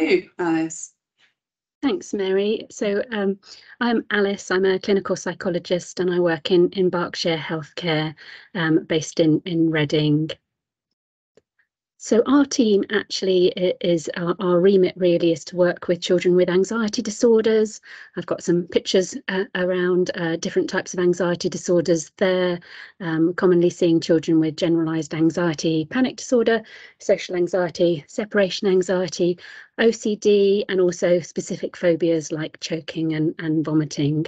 you, Alice. Thanks, Mary. So I'm Alice. I'm a clinical psychologist and I work in Berkshire healthcare, based in Reading. So our team actually is our remit really is to work with children with anxiety disorders. I've got some pictures around different types of anxiety disorders there, commonly seeing children with generalized anxiety, panic disorder, social anxiety, separation anxiety, OCD, and also specific phobias like choking and vomiting.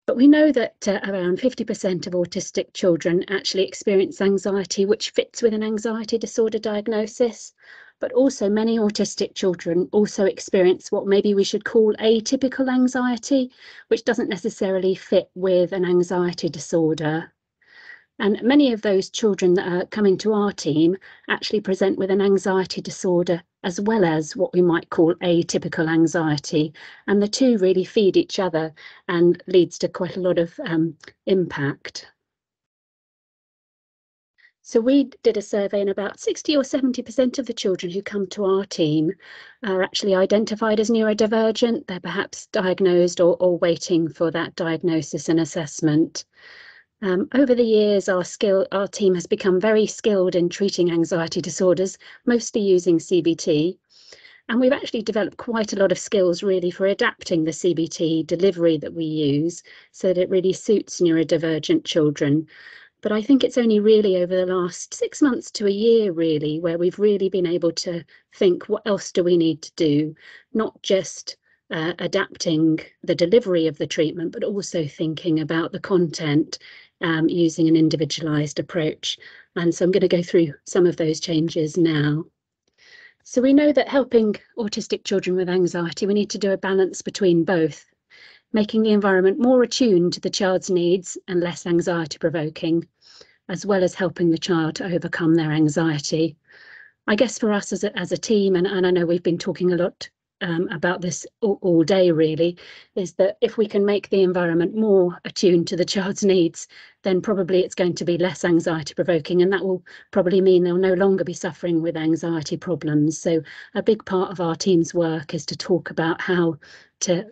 But we know that around 50% of autistic children actually experience anxiety, which fits with an anxiety disorder diagnosis. But also many autistic children also experience what maybe we should call atypical anxiety, which doesn't necessarily fit with an anxiety disorder. And many of those children that are coming to our team actually present with an anxiety disorder as well as what we might call atypical anxiety. And the two really feed each other and leads to quite a lot of impact. So we did a survey and about 60 or 70% of the children who come to our team are actually identified as neurodivergent. They're perhaps diagnosed or waiting for that diagnosis and assessment. Over the years, our team has become very skilled in treating anxiety disorders, mostly using CBT. And we've actually developed quite a lot of skills really for adapting the CBT delivery that we use so that it really suits neurodivergent children. But I think it's only really over the last 6 months to a year really where we've really been able to think, what else do we need to do? Not just adapting the delivery of the treatment, but also thinking about the content using an individualized approach. And so I'm going to go through some of those changes now. So we know that helping autistic children with anxiety, we need to do a balance between both, making the environment more attuned to the child's needs and less anxiety provoking, as well as helping the child to overcome their anxiety. I guess for us as a team, and I know we've been talking a lot about this all day really, is that if we can make the environment more attuned to the child's needs, then probably it's going to be less anxiety provoking, and that will probably mean they'll no longer be suffering with anxiety problems. So a big part of our team's work is to talk about how to,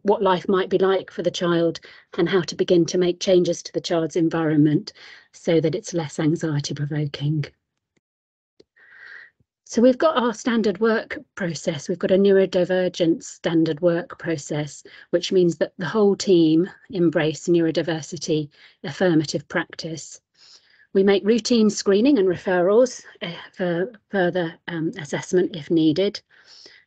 what life might be like for the child and how to begin to make changes to the child's environment so that it's less anxiety provoking. So we've got our standard work process. We've got a neurodivergent standard work process, which means that the whole team embrace neurodiversity affirmative practice. We make routine screening and referrals for further assessment if needed.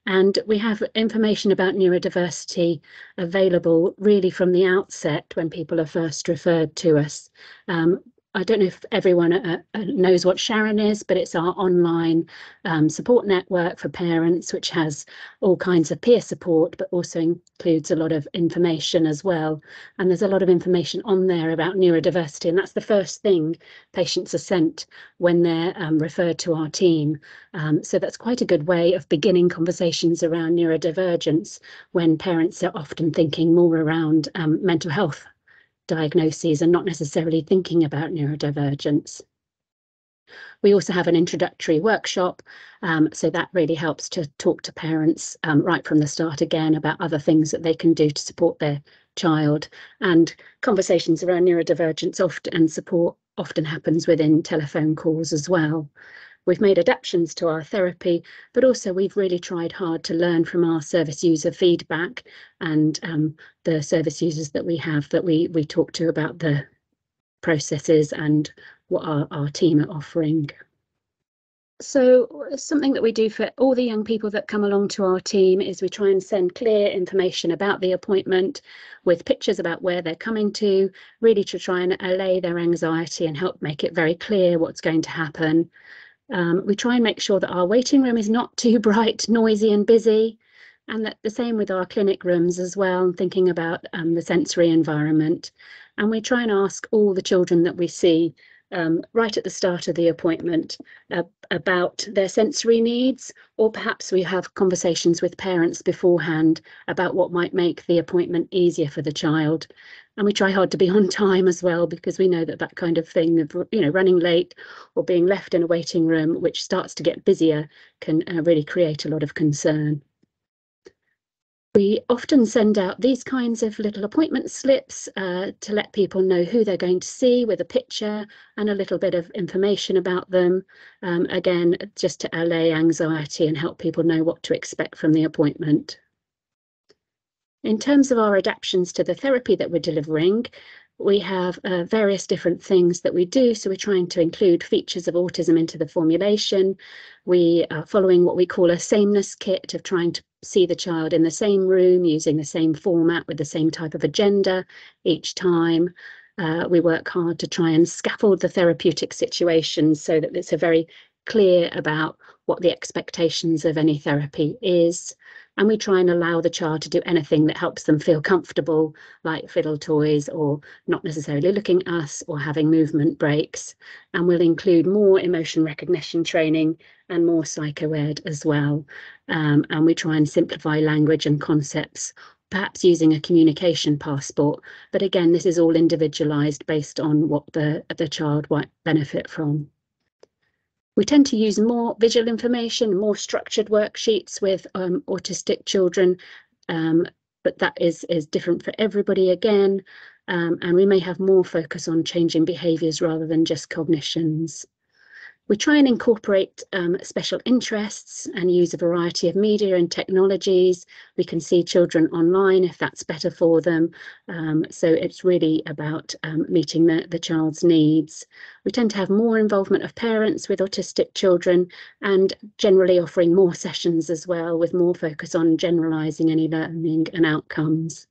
And we have information about neurodiversity available really from the outset when people are first referred to us. I don't know if everyone knows what Sharon is, but it's our online support network for parents, which has all kinds of peer support, but also includes a lot of information as well. And there's a lot of information on there about neurodiversity, and that's the first thing patients are sent when they're referred to our team. So that's quite a good way of beginning conversations around neurodivergence when parents are often thinking more around mental health diagnoses and not necessarily thinking about neurodivergence. We also have an introductory workshop, so that really helps to talk to parents right from the start again about other things that they can do to support their child. And conversations around neurodivergence often happens within telephone calls as well. We've made adaptations to our therapy, but also we've really tried hard to learn from our service user feedback and the service users that we have that we talk to about the processes and what our team are offering. So something that we do for all the young people that come along to our team is we try and send clear information about the appointment with pictures about where they're coming to, really to try and allay their anxiety and help make it very clear what's going to happen. We try and make sure that our waiting room is not too bright, noisy and busy, and that the same with our clinic rooms as well, thinking about the sensory environment. And we try and ask all the children that we see right at the start of the appointment about their sensory needs, or perhaps we have conversations with parents beforehand about what might make the appointment easier for the child. And we try hard to be on time as well, because we know that that kind of thing of, running late or being left in a waiting room, which starts to get busier, can really create a lot of concern. We often send out these kinds of little appointment slips to let people know who they're going to see, with a picture and a little bit of information about them. Again, just to allay anxiety and help people know what to expect from the appointment. In terms of our adaptations to the therapy that we're delivering, we have various different things that we do. So we're trying to include features of autism into the formulation. We are following what we call a sameness kit, of trying to see the child in the same room, using the same format with the same type of agenda each time. We work hard to try and scaffold the therapeutic situations so that it's very clear about what the expectations of any therapy is. And we try and allow the child to do anything that helps them feel comfortable, like fiddle toys, or not necessarily looking at us, or having movement breaks. And we'll include more emotion recognition training and more psycho-ed as well. And we try and simplify language and concepts, perhaps using a communication passport. But again, this is all individualised based on what the child might benefit from. We tend to use more visual information, more structured worksheets with autistic children, but that is different for everybody again. And we may have more focus on changing behaviours rather than just cognitions. We try and incorporate special interests and use a variety of media and technologies. We can see children online if that's better for them. So it's really about meeting the child's needs. We tend to have more involvement of parents with autistic children, and generally offering more sessions as well, with more focus on generalising any learning and outcomes.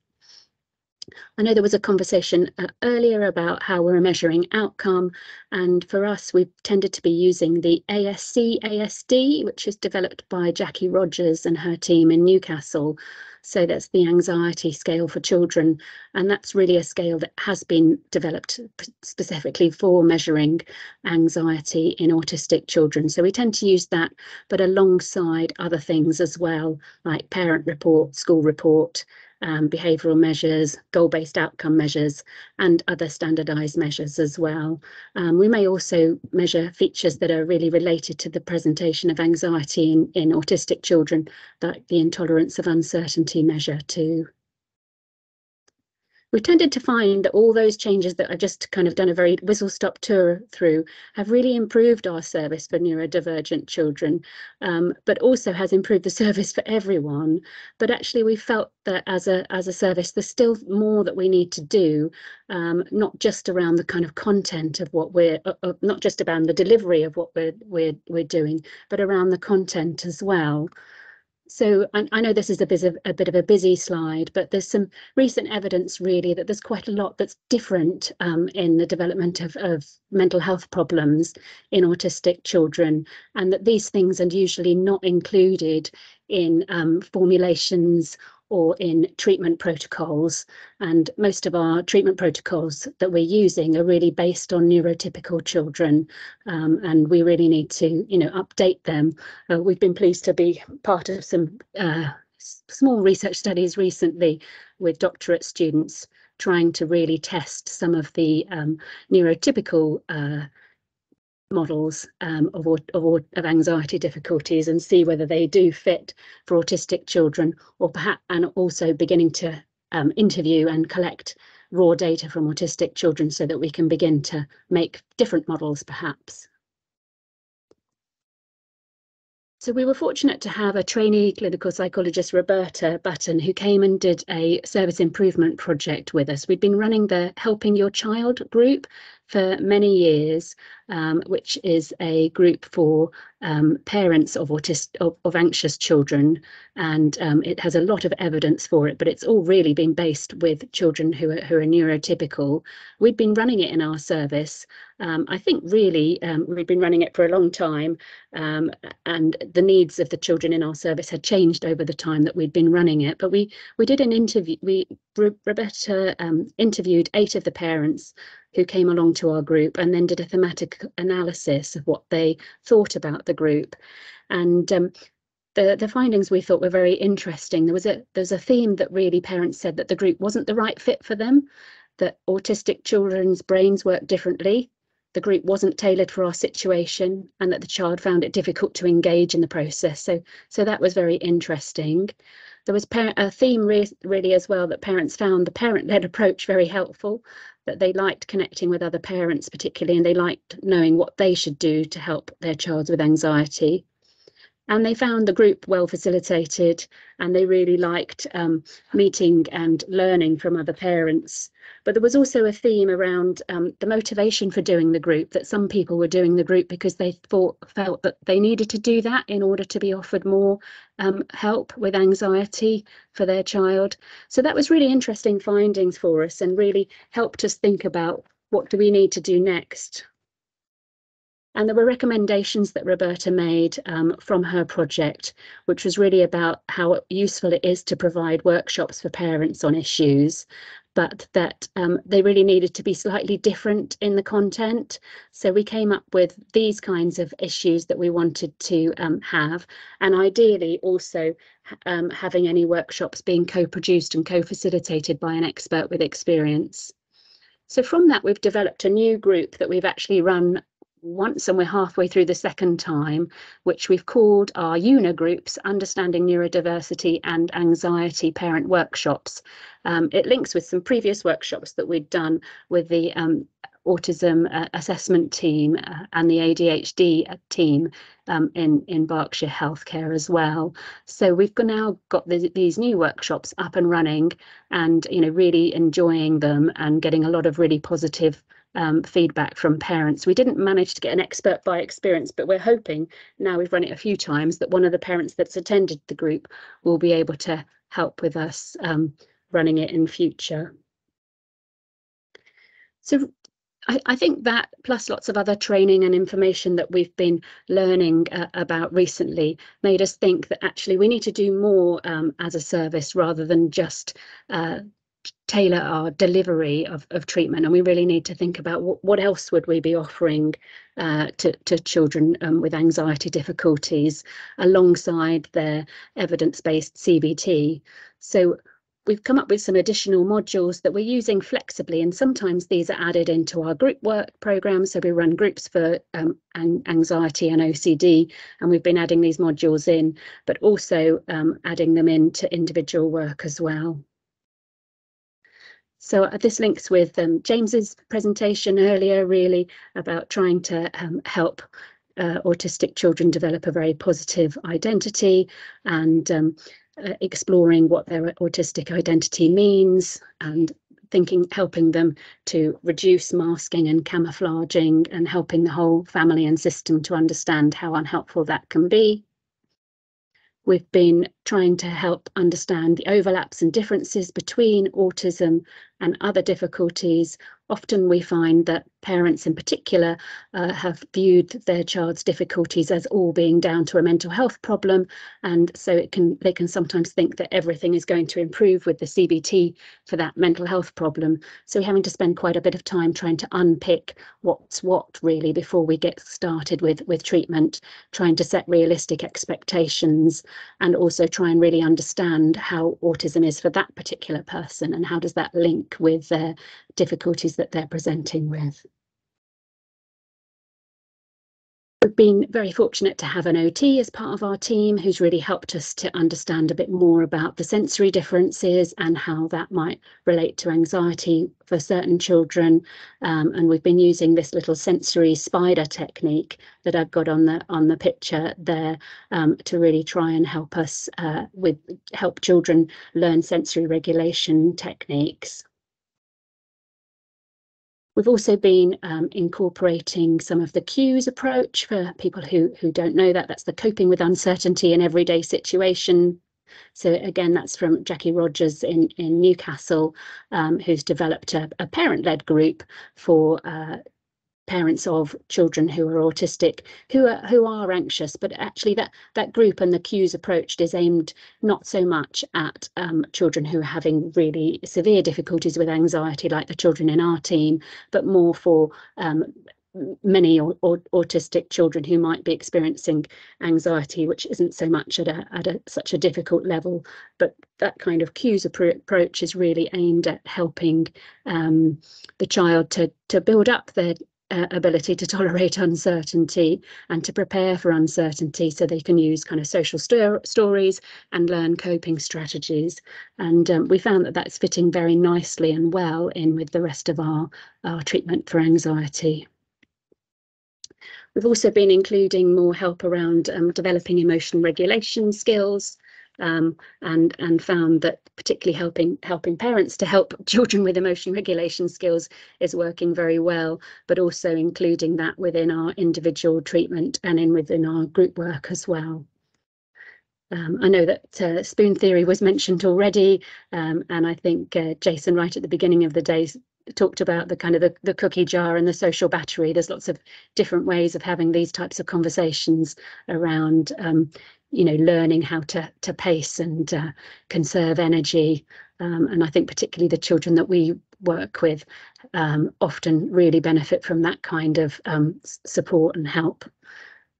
I know there was a conversation earlier about how we're measuring outcome, and for us we've tended to be using the ASC-ASD, which is developed by Jackie Rogers and her team in Newcastle. So that's the anxiety scale for children, and that's really a scale that has been developed specifically for measuring anxiety in autistic children. So we tend to use that, but alongside other things as well, like parent report, school report, behavioural measures, goal-based outcome measures, and other standardised measures as well. We may also measure features that are really related to the presentation of anxiety in autistic children, like the intolerance of uncertainty measure too. We tended to find that all those changes that I've just kind of done a very whistle-stop tour through have really improved our service for neurodivergent children, but also has improved the service for everyone. But actually we felt that as a service, there's still more that we need to do, not just around the kind of content of what we're, not just around the delivery of what we're doing, but around the content as well. So I know this is a bit of a busy slide, but there's some recent evidence really that there's quite a lot that's different in the development of mental health problems in autistic children, and that these things are usually not included in formulations or in treatment protocols. And most of our treatment protocols that we're using are really based on neurotypical children, and we really need to, update them. We've been pleased to be part of some small research studies recently with doctorate students, trying to really test some of the neurotypical models of anxiety difficulties, and see whether they do fit for autistic children, or perhaps, and also beginning to interview and collect raw data from autistic children so that we can begin to make different models perhaps. So we were fortunate to have a trainee clinical psychologist, Roberta Button, who came and did a service improvement project with us. We'd been running the Helping Your Child group for many years, which is a group for parents of anxious children, and it has a lot of evidence for it, but it's all really been based with children who are neurotypical. We'd been running it in our service. I think really we'd been running it for a long time, and the needs of the children in our service had changed over the time that we'd been running it. But we did an interview. Roberta interviewed 8 of the parents who came along to our group and then did a thematic analysis of what they thought about the group. And the findings we thought were very interesting. There's a theme that really parents said that the group wasn't the right fit for them, that autistic children's brains work differently, the group wasn't tailored for our situation, and that the child found it difficult to engage in the process. So that was very interesting. There was a theme really as well, that parents found the parent-led approach very helpful, that they liked connecting with other parents particularly, and they liked knowing what they should do to help their child with anxiety. And they found the group well facilitated, and they really liked meeting and learning from other parents. But there was also a theme around the motivation for doing the group, that some people were doing the group because they felt that they needed to do that in order to be offered more help with anxiety for their child. So that was really interesting findings for us, and really helped us think about what do we need to do next. And there were recommendations that Roberta made from her project, which was really about how useful it is to provide workshops for parents on issues, but that they really needed to be slightly different in the content. So we came up with these kinds of issues that we wanted to have, and ideally also having any workshops being co-produced and co-facilitated by an expert with experience. So from that, we've developed a new group that we've actually run once, and we're halfway through the second time, which we've called our UNA groups, Understanding Neurodiversity and Anxiety Parent Workshops. It links with some previous workshops that we'd done with the autism assessment team and the ADHD team in Berkshire Healthcare as well. So we've now got these new workshops up and running, and really enjoying them and getting a lot of really positive feedback from parents. We didn't manage to get an expert by experience, but we're hoping, now we've run it a few times, that one of the parents that's attended the group will be able to help with us running it in future. So I think that, plus lots of other training and information that we've been learning about recently, made us think that actually we need to do more as a service, rather than just tailor our delivery of treatment. And we really need to think about what else would we be offering to children with anxiety difficulties alongside their evidence-based CBT. So we've come up with some additional modules that we're using flexibly, and sometimes these are added into our group work program. So we run groups for anxiety and OCD, and we've been adding these modules in, but also adding them into individual work as well. So this links with James's presentation earlier, really about trying to help autistic children develop a very positive identity, and exploring what their autistic identity means, and helping them to reduce masking and camouflaging, and helping the whole family and system to understand how unhelpful that can be. We've been trying to help understand the overlaps and differences between autism and other difficulties. Often we find that parents in particular have viewed their child's difficulties as all being down to a mental health problem, and so they can sometimes think that everything is going to improve with the CBT for that mental health problem. So we're having to spend quite a bit of time trying to unpick what's what, really, before we get started with treatment, trying to set realistic expectations, and also try and really understand how autism is for that particular person, and how does that link with their difficulties that they're presenting with. We've been very fortunate to have an OT as part of our team, who's really helped us to understand a bit more about the sensory differences and how that might relate to anxiety for certain children. And we've been using this little sensory spider technique that I've got on the picture there to really try and help us help children learn sensory regulation techniques. We've also been incorporating some of the cues approach for people who don't know that. That's the coping with uncertainty in everyday situation. So again, that's from Jackie Rogers in Newcastle, who's developed a parent-led group for parents of children who are autistic, who are anxious, but actually that group and the cues approached is aimed not so much at children who are having really severe difficulties with anxiety, like the children in our team, but more for many autistic children who might be experiencing anxiety, which isn't so much at such a difficult level. But that kind of cues approach is really aimed at helping the child to build up their ability to tolerate uncertainty and to prepare for uncertainty, so they can use kind of social stories and learn coping strategies. And we found that that's fitting very nicely and well in with the rest of our treatment for anxiety. We've also been including more help around developing emotion regulation skills, and found that particularly helping parents to help children with emotion regulation skills is working very well, but also including that within our individual treatment and within our group work as well. I know that spoon theory was mentioned already, and I think Jason, right at the beginning of the day, talked about the kind of the cookie jar and the social battery. There's lots of different ways of having these types of conversations around learning how to pace and conserve energy, and I think particularly the children that we work with often really benefit from that kind of support and help.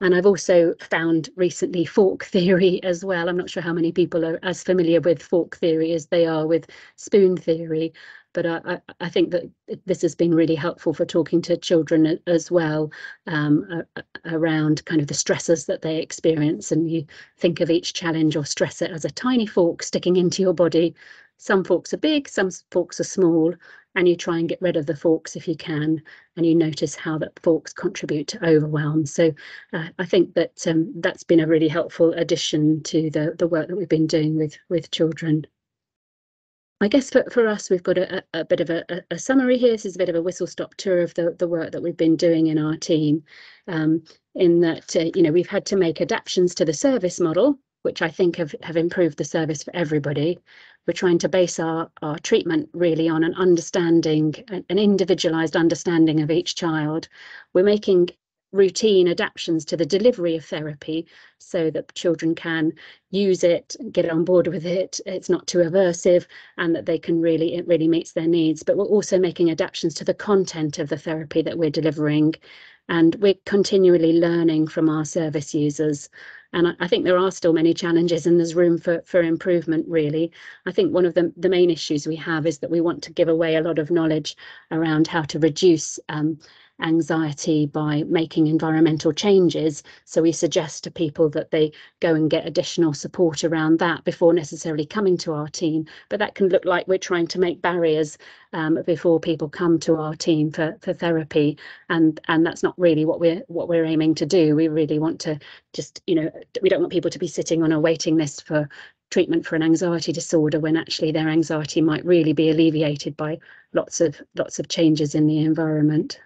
And I've also found recently fork theory as well. I'm not sure how many people are as familiar with fork theory as they are with spoon theory, but I think that this has been really helpful for talking to children as well, around kind of the stresses that they experience. And you think of each challenge or stressor as a tiny fork sticking into your body. Some forks are big, some forks are small, and you try and get rid of the forks if you can, and you notice how that forks contribute to overwhelm. So I think that that's been a really helpful addition to the work that we've been doing with children. I guess for us, we've got a bit of a summary here. This is a bit of a whistle-stop tour of the work that we've been doing in our team, in that we've had to make adaptations to the service model, which I think have improved the service for everybody. We're trying to base our treatment really on an understanding, an individualised understanding of each child. We're making routine adaptations to the delivery of therapy so that children can use it, get on board with it, it's not too aversive, and that they can it really meets their needs. But we're also making adaptations to the content of the therapy that we're delivering, and we're continually learning from our service users. And I think there are still many challenges, and there's room for improvement, really. I think one of the main issues we have is that we want to give away a lot of knowledge around how to reduce anxiety by making environmental changes. So we suggest to people that they go and get additional support around that before necessarily coming to our team. But that can look like we're trying to make barriers before people come to our team for therapy, and that's not really what we're aiming to do. We really want to just, we don't want people to be sitting on a waiting list for treatment for an anxiety disorder when actually their anxiety might really be alleviated by lots of changes in the environment.